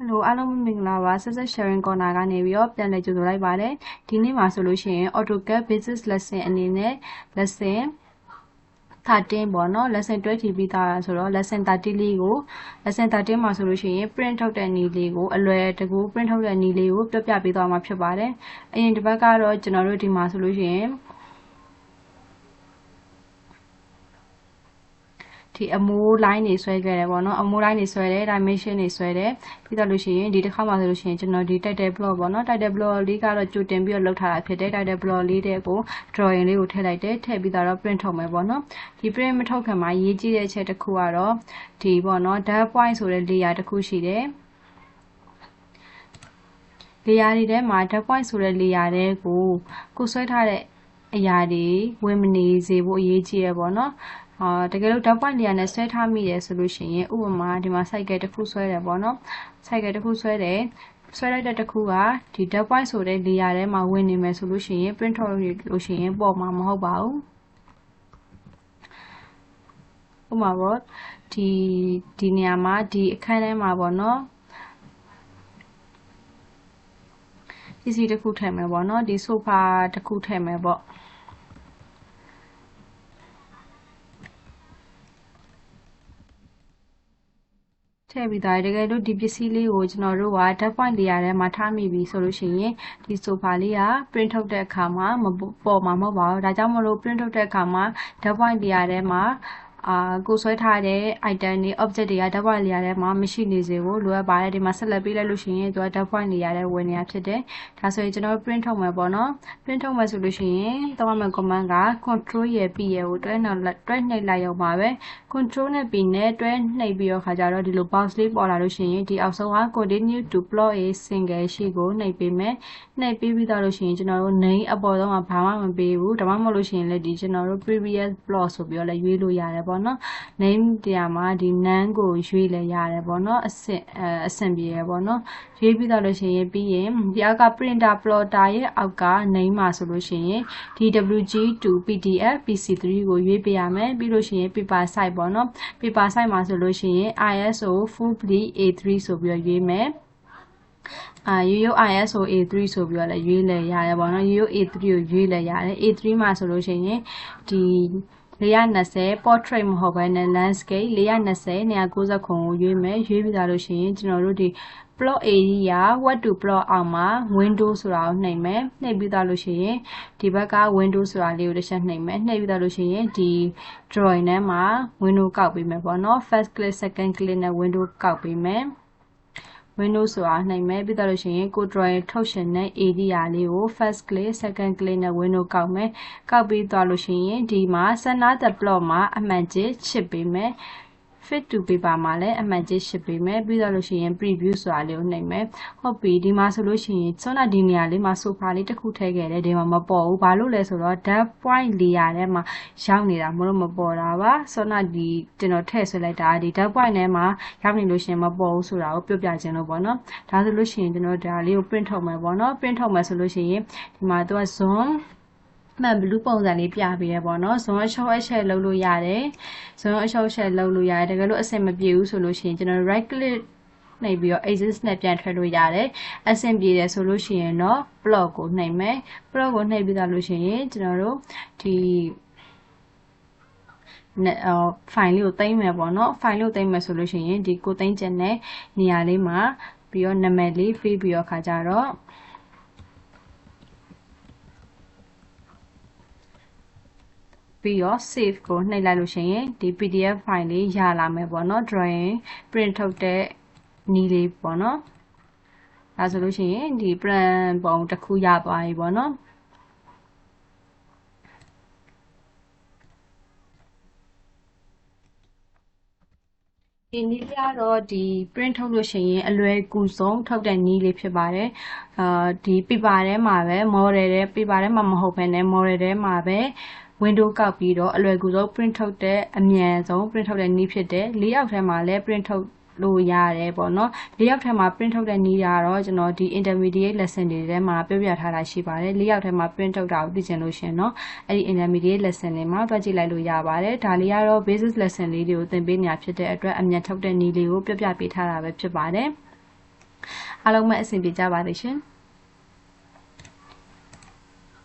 Hello အားလုံးမင်္ဂလာပါဆက်ဆက် sharing corner ကနေပြီးတော့ပြန်လည်ကြိုဆိုလိုက်ပါတယ်ဒီနေ့မှာဆိုလို့ရှိရင် AutoCAD Basics lesson အနေနဲ့ lesson 13ပေါ့နော် lesson 12ပြီးသားဆိုတော့ lesson 13လေးကို lesson 13မှာဆိုလို့ရှိရင် print ထုတ်တဲ့နည်းလေးကိုအလွယ်တကူ print ထုတ်တဲ့နည်းလေးကိုပြပြပေးသွားမှာဖြစ်ပါတယ်အရင်တစ်ပတ်ကတော့ကျွန်တော်တို့ဒီမှာဆိုလို့ရှိရင်ဒီအမိုး line တွေဆွဲခဲ့တယ်ပေါ့နော်အမိုး line တွေဆွဲတယ် dimension တွေဆွဲတယ်ပြီးတော့လို့ရှိရင်ဒီတစ်ခါမှဆိုလို့ရှိရင်ကျွန်တော်ဒီ title block ပေါ့နော် title block လေးကတော့ကြိုတင်ပြီးတော့လုပ်ထားတာဖြစ်တယ် title block လေးတွေကို drawing လေးကိုထည့်လိုက်တယ်ထည့်ပြီးတော့ print ထုတ်မယ်ပေါ့နော်ဒီ print မထုတ်ခင်မှာရေးကြည့်တဲ့အချက်တစ်ခုကတော့ဒီပေါ့နော် dot point ဆိုတဲ့ layer တစ်ခုရှိတယ်layer တွေထဲမှာ dot point ဆိုတဲ့ layer တွေကိုဆွဲထားတဲ့အရာတွေဝင်မနေစေဖို့အရေးကြီးရပေါ့နော်တကယ်လို့ dot point နေရာနဲ့ဆွဲထားမိတယ်ဆိုလို့ရှိရင်ဥပမာဒီမှာ cycle တစ်ခုဆွဲတယ်ပေါ့နော် cycle တစ်ခုဆွဲတယ်ဆွဲလိုက်တဲ့တစ်ခုကဒီ dot point ဆိုတဲ့ layer ထဲမှာဝင်နေမယ်ဆိုလို့ရှိရင် print ထုတ်လို့ရှိရင်ပေါ်မှာမဟုတ်ပါဘူးဥပမာပေါ့ဒီနေရာမှာဒီအခန်းထဲမှာပေါ့နော်ပစ္စည်းတစ်ခုထည့်မယ်ပေါ့နော်ဒီ sofa တစ်ခုထည့်မယ်ပေါ့ထည့်ပြီးသားတကယ်လို့ဒီပစ္စည်းလေးကိုကျွန်တော်တို့က dot point layer ထဲမှာထားမိပြီဆိုလို့ရှိရင်ဒီ sofa လေးက print ထုတ်တဲ့အခါမှာမပေါ်မှာမဟုတ်ပါဘူးဒါကြောင့်မလို့ print ထုတ်တဲ့အခါမှာ dot point layer ထဲမှာကိုဆွဲထားတဲ့ item တွေ object တွေက dot point layer ထဲမှာမရှိနေစေဘူးလိုအပ်ပါတယ်ဒီမှာဆက်လက်ပေးလိုက်လို့ရှိရင်သူက dot point layer ထဲဝင်နေတာဖြစ်တယ်ဒါဆိုရင်ကျွန်တော် print ထုတ်မယ်ပေါ့နော် print ထုတ်မယ်ဆိုလို့ရှိရင်သုံးရမယ့် command က control ရယ် p ရယ်ကိုတွဲနှိပ်လိုက်ရုံပါပဲ control နဲ့ p နဲ့တွဲနှိပ်ပြီးတော့ခါကြတော့ဒီလို box လေးပေါ်လာလို့ရှိရင်ဒီအောက်ဆုံးက continue to plot a single sheet ကိုနှိပ်ပေးမယ်နှိပ်ပေးပြီးတော့လို့ရှိရင်ကျွန်တော်တို့ name အပေါ်ဆုံးကဘာမှမပေးဘူးဒါမှမဟုတ်လို့ရှိရင်လည်းဒီကျွန်တော်တို့ previous plot ဆိုပြီးတော့လည်းရွေးလို့ရတယ်ပေါ့နော် name တရားမှာဒီ none ကိုရွေးလဲရတယ်ပေါ့နော်အဆင့်ပြေရပေါ့နော်ရွေးပြီးတော့လို့ရှိရင်ပြီးရင်ဒီအောက်က printer plotter ရဲ့အောက်က name မှာဆိုလို့ရှိရင် DWG to PDF PC3 ကိုရွေးပေးရမယ်ပြီးလို့ရှိရင် paper size ပေါ့နော် paper size မှာဆိုလို့ရှိရင် ISO full bleed A3 ဆိုပြီးတော့ရွေးမယ်ရိုးရိုး ISO A3 ဆိုပြီးတော့လည်းရွေးလဲရတယ်ပေါ့နော်ရိုးရိုး A3 ကိုရွေးလဲရတယ် A3 မှာဆိုလို့ရှိရင်ဒီ420 portrait မဟုတ်ဘဲနဲ့ landscape 420 290ကိုရွေးမယ်ရွေးပြီးသားလို့ရှိရင်ကျွန်တော်တို့ဒီ plot area what to plot အောက်မှာ window ဆိုတာကိုနှိပ်မယ်နှိပ်ပြီးသားလို့ရှိရင်ဒီဘက်က window ဆိုတာလေးကိုတစ်ချက်နှိပ်မယ်နှိပ်ပြီးသားလို့ရှိရင်ဒီ drawing ထဲမှာ window ကောက်ပေးမယ်ပေါ့နော် first click second click နဲ့ window ကောက်ပေးမယ်Windows ဆိုတာနှိပ်မယ်ပြီးတော့လို့ရှိရင်ကို drawing ထုတ်ရှင်တဲ့ area လေးကို first click second click နဲ့ window ကောက်မယ်ကောက်ပြီးသွားလို့ရှိရင်ဒီမှာ center the plot မှာအမှန်ချစ်ချစ်ပေးမယ် fit to paper မှာလည်းအမှန်ချစ်ချစ်ပေးမယ်ပြီးတော့လို့ရှိရင် preview ဆိုတာလေးကိုနှိပ်မယ်ဟုတ်ပြီဒီမှာဆိုလို့ရှိရင်ဆွမ်းနာဒီနေရာလေးမှာ sofa လေးတစ်ခုထည့်ခဲ့တယ်ဒီမှာမပေါ်ဘူးဘာလို့လဲဆိုတော့ dot point layer ထဲမှာရောက်နေတာမလို့မပေါ်တာပါဆွမ်းနာဒီကျွန်တော်ထည့်ဆွဲလိုက်တာဒီ dot point ထဲမှာရောက်နေလို့ရှိရင်မပေါ်ဘူးဆိုတာကိုပြောပြခြင်းလို့ပေါ့နော်ဒါဆိုလို့ရှိရင်ကျွန်တော်ဒါလေးကို print ထုတ်မယ်ပေါ့နော် print ထုတ်မယ်ဆိုလို့ရှိရင်ဒီမှာသူက zoom မှန်ဘလူးပုံစံလေးပြပေးရပေါ့နော် zone အရှုပ်အရှက်လုပ်လို့ရတယ် zone အရှုပ်အရှက်လုပ်လို့ရတယ်တကယ်လို့အဆင်မပြေဘူးဆိုလို့ရှိရင်ကျွန်တော် right click နှိပ်ပြီးတော့ exist နဲ့ပြန်ထွက်လို့ရတယ်အဆင်ပြေတယ်ဆိုလို့ရှိရင်တော့ plot ကိုနှိပ်မယ် plot ကိုနှိပ်ပြီးသားလို့ရှိရင်ကျွန်တော်တို့ဒီ file လေးကိုသိမ်းမယ်ပေါ့နော် file လေးကိုသိမ်းမယ်ဆိုလို့ရှိရင်ဒီကိုသိမ်းချက်နဲ့နေရာလေးမှာပြီးတော့နာမည်လေးဖေးပြီးတော့ခါကြတော့ပြီးတော့ save ကိုနှိပ်လိုက်လို့ရှိရင်ဒီ PDF file လေးရလာမယ်ပေါ့နော် drawing print ထုတ်တဲ့နည်းလေးပေါ့နော်ဒါဆိုလို့ရှိရင်ဒီ print ပုံတစ်ခုရသွားပြီပေါ့နော်ဒီနည်းကတော့ဒီ print ထုတ်လို့ရှိရင်အလွယ်ကူဆုံးထုတ်တဲ့နည်းလေးဖြစ်ပါတယ်ဒီ paper ထဲမှာပဲ model ထဲ paper ထဲမှာမဟုတ်ဘဲနဲ့ model ထဲမှာပဲ window ကောက်ပြီးတော့အလွယ်ကူဆုံး print ထုတ်တဲ့အမြန်ဆုံး print ထုတ်တဲ့နည်းဖြစ်တယ်layout ထဲမှာလည်း print ထုတ်လို့ရတယ်ပေါ့နော်layout ထဲမှာ print ထုတ်တဲ့နည်းကတော့ကျွန်တော်ဒီ intermediate lesson တွေထဲမှာပြောပြထားတာရှိပါတယ်layout ထဲမှာ print ထုတ်တာကိုသိချင်လို့ရှင်เนาะအဲ့ဒီ intermediate lesson တွေမှာတွက်ကြည့်လိုက်လို့ရပါတယ်ဒါလေးကတော့ basic lesson လေးတွေကိုသင်ပေးနေတာဖြစ်တဲ့အတွက်အမြန်ထုတ်တဲ့နည်းလေးကိုပြောပြပေးထားတာပဲဖြစ်ပါတယ် အားလုံးပဲအဆင်ပြေကြပါသေးရှင်။